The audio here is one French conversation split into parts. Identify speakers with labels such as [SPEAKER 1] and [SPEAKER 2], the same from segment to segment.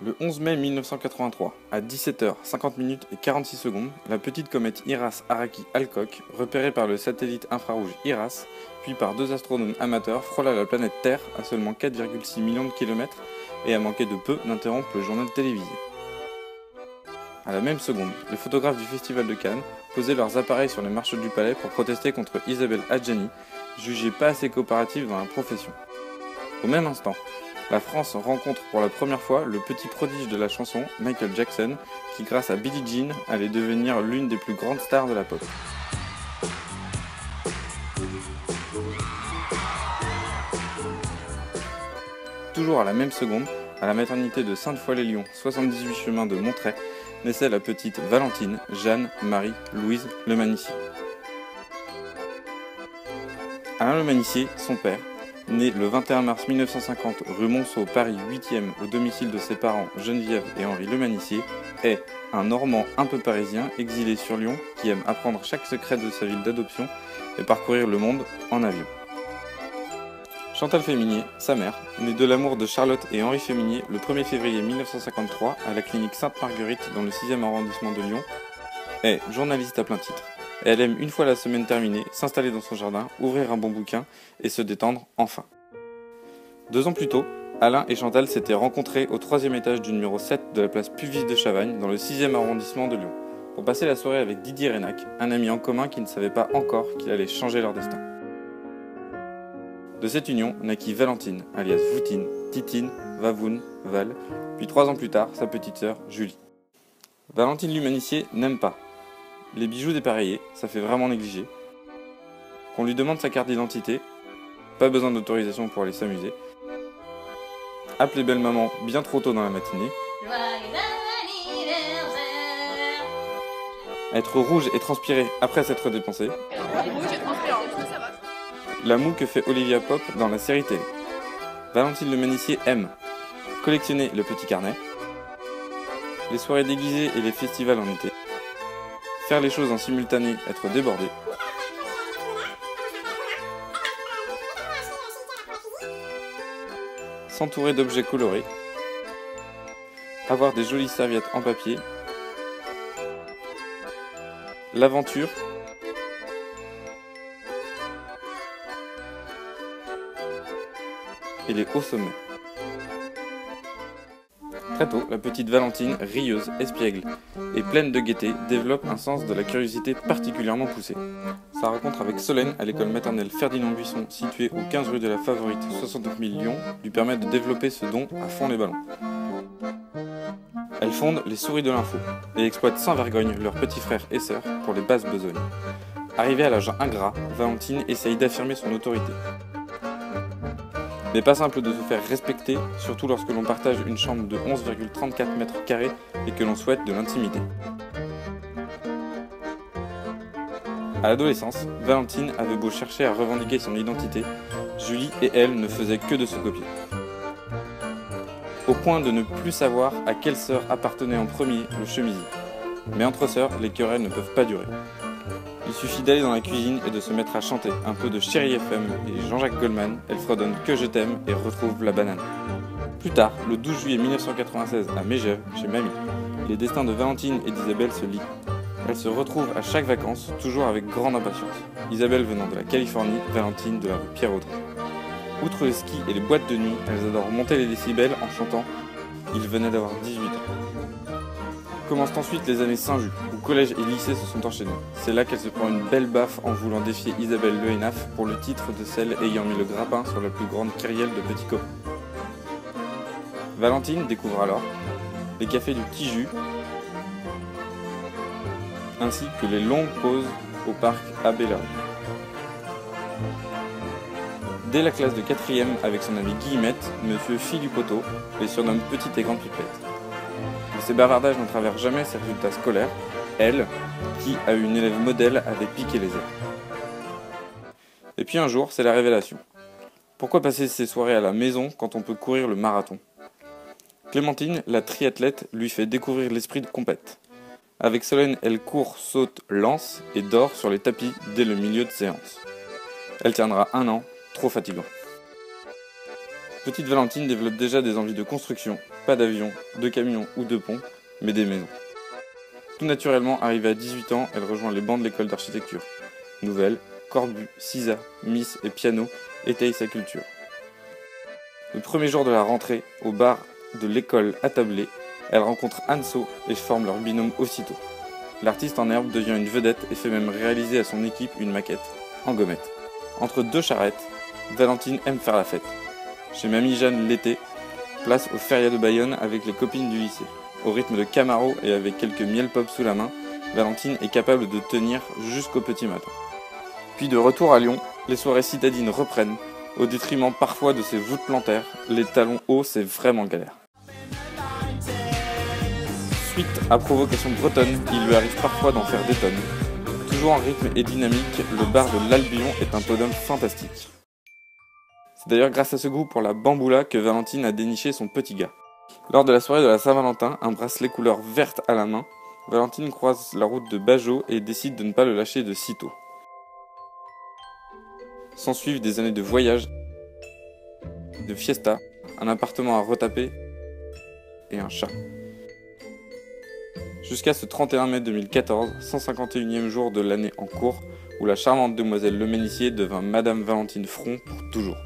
[SPEAKER 1] Le 11 mai 1983, à 17h50 et 46 secondes, la petite comète IRAS-Araki-Alcock, repérée par le satellite infrarouge IRAS, puis par deux astronomes amateurs, frôla la planète Terre à seulement 4,6 millions de kilomètres et a manqué de peu d'interrompre le journal télévisé. À la même seconde, les photographes du Festival de Cannes posaient leurs appareils sur les marches du palais pour protester contre Isabelle Adjani, jugée pas assez coopérative dans la profession. Au même instant, la France rencontre pour la première fois le petit prodige de la chanson, Michael Jackson, qui grâce à Billie Jean allait devenir l'une des plus grandes stars de la pop. Toujours à la même seconde, à la maternité de Sainte-Foy-les-Lyons, 78 chemin de Montreuil, naissait la petite Valentine, Jeanne, Marie, Louise Lemanicier. Alain Lemanicier, son père, né le 21 mars 1950 rue Monceau, Paris 8e, au domicile de ses parents Geneviève et Henri Lemanicier, est un Normand un peu parisien exilé sur Lyon qui aime apprendre chaque secret de sa ville d'adoption et parcourir le monde en avion. Chantal Féminier, sa mère, née de l'amour de Charlotte et Henri Féminier le 1er février 1953 à la clinique Sainte-Marguerite dans le 6e arrondissement de Lyon, est journaliste à plein titre. Elle aime, une fois la semaine terminée, s'installer dans son jardin, ouvrir un bon bouquin et se détendre enfin. 2 ans plus tôt, Alain et Chantal s'étaient rencontrés au 3e étage du numéro 7 de la place Puvis de Chavagne, dans le 6e arrondissement de Lyon, pour passer la soirée avec Didier Renac, un ami en commun qui ne savait pas encore qu'il allait changer leur destin. De cette union naquit Valentine, alias Voutine, Titine, Vavoune, Val, puis 3 ans plus tard, sa petite sœur, Julie. Valentine Lemanicier n'aime pas les bijoux dépareillés, ça fait vraiment négliger. Qu'on lui demande sa carte d'identité, pas besoin d'autorisation pour aller s'amuser. Appeler belle maman bien trop tôt dans la matinée. Être rouge et transpiré après s'être dépensé. La moue que fait Olivia Pope dans la série télé. Valentine Lemanicier aime collectionner le petit carnet, les soirées déguisées et les festivals en été, faire les choses en simultané, être débordé, s'entourer d'objets colorés, avoir des jolies serviettes en papier, l'aventure, et les hauts sommets. Très tôt, la petite Valentine, rieuse, espiègle et pleine de gaieté, développe un sens de la curiosité particulièrement poussé. Sa rencontre avec Solène à l'école maternelle Ferdinand Buisson, située au 15 rue de la Favorite, 69 000 Lyon, lui permet de développer ce don à fond les ballons. Elle fonde les Souris de l'Info et exploite sans vergogne leurs petits frères et sœurs pour les basses besognes. Arrivée à l'âge ingrat, Valentine essaye d'affirmer son autorité. Mais pas simple de se faire respecter, surtout lorsque l'on partage une chambre de 11,34 mètres carrés et que l'on souhaite de l'intimité. À l'adolescence, Valentine avait beau chercher à revendiquer son identité, Julie et elle ne faisaient que de se copier. Au point de ne plus savoir à quelle sœur appartenait en premier le chemisier. Mais entre sœurs, les querelles ne peuvent pas durer. Il suffit d'aller dans la cuisine et de se mettre à chanter un peu de Chéri FM et Jean-Jacques Goldman, elle fredonne Que je t'aime et retrouve la banane. Plus tard, le 12 juillet 1996 à Megève, chez Mamie, les destins de Valentine et d'Isabelle se lient. Elles se retrouvent à chaque vacances, toujours avec grande impatience. Isabelle venant de la Californie, Valentine de la rue Pierre-Audrey. Outre le ski et les boîtes de nuit, elles adorent monter les décibels en chantant « Il venait d'avoir 18 ans ». Commencent ensuite les années Saint-Just, où collège et lycée se sont enchaînés. C'est là qu'elle se prend une belle baffe en voulant défier Isabelle Le Hénaff pour le titre de celle ayant mis le grappin sur la plus grande kyrielle de petits copains. Valentine découvre alors les cafés du Petit Jus, ainsi que les longues pauses au parc Abbé Larue. Dès la classe de 4e avec son amie Guillemette, Monsieur Philippoteau les surnomme Petite et Grande Pipette. Ces bavardages ne traversent jamais ses résultats scolaires, elle, qui a eu une élève modèle, avait piqué les airs. Et puis un jour, c'est la révélation. Pourquoi passer ses soirées à la maison quand on peut courir le marathon? Clémentine, la triathlète, lui fait découvrir l'esprit de compète. Avec Solène, elle court, saute, lance et dort sur les tapis dès le milieu de séance. Elle tiendra 1 an, trop fatigant. Petite Valentine développe déjà des envies de construction, pas d'avion, de camions ou de ponts, mais des maisons. Tout naturellement, arrivée à 18 ans, elle rejoint les bancs de l'école d'architecture. Nouvelle, Corbu, Cisa, Miss et piano étayent sa culture. Le premier jour de la rentrée, au bar de l'école attablée, elle rencontre Anso et forment leur binôme aussitôt. L'artiste en herbe devient une vedette et fait même réaliser à son équipe une maquette, en gommette. Entre deux charrettes, Valentine aime faire la fête. Chez Mamie Jeanne l'été, place aux férias de Bayonne avec les copines du lycée. Au rythme de Camaro et avec quelques miel pop sous la main, Valentine est capable de tenir jusqu'au petit matin. Puis de retour à Lyon, les soirées citadines reprennent, au détriment parfois de ses voûtes plantaires. Les talons hauts, c'est vraiment galère. Suite à provocation bretonne, il lui arrive parfois d'en faire des tonnes. Toujours en rythme et dynamique, le bar de l'Albion est un podium fantastique. C'est d'ailleurs grâce à ce goût pour la bamboula que Valentine a déniché son petit gars. Lors de la soirée de la Saint-Valentin, un bracelet couleur verte à la main, Valentine croise la route de Bajot et décide de ne pas le lâcher de sitôt. S'ensuivent des années de voyage, de fiesta, un appartement à retaper et un chat. Jusqu'à ce 31 mai 2014, 151e jour de l'année en cours, où la charmante demoiselle Le Ménissier devint Madame Valentine Front pour toujours.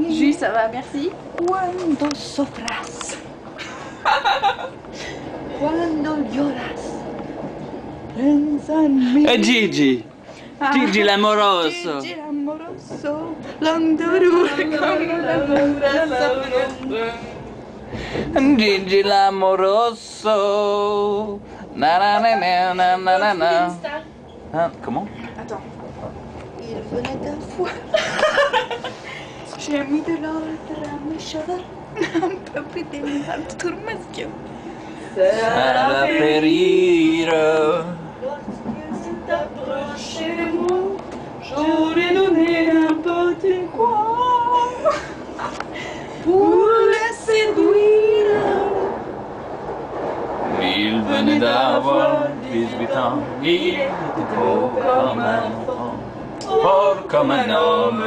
[SPEAKER 2] Jus, ça va, merci.
[SPEAKER 3] Cuando sopras, cuando lloras, pensa en mí.
[SPEAKER 4] Gigi! Gigi l'amoroso!
[SPEAKER 3] Gigi l'amoroso, l'andorure come l'amoroso.
[SPEAKER 4] Gigi l'amoroso! Na na na na na na na na. Hein, comment?
[SPEAKER 3] Attends. Il venait d'un foie. J'ai mis de l'ordre à mes cheveux. Un peu plus de mal tourmesque.
[SPEAKER 4] Ça va périr!
[SPEAKER 3] Lorsque s'est approché de moi, j'aurais donné n'importe quoi pour la séduire.
[SPEAKER 4] Il venait d'avoir 18 ans, il était beau comme un enfant, fort comme un homme.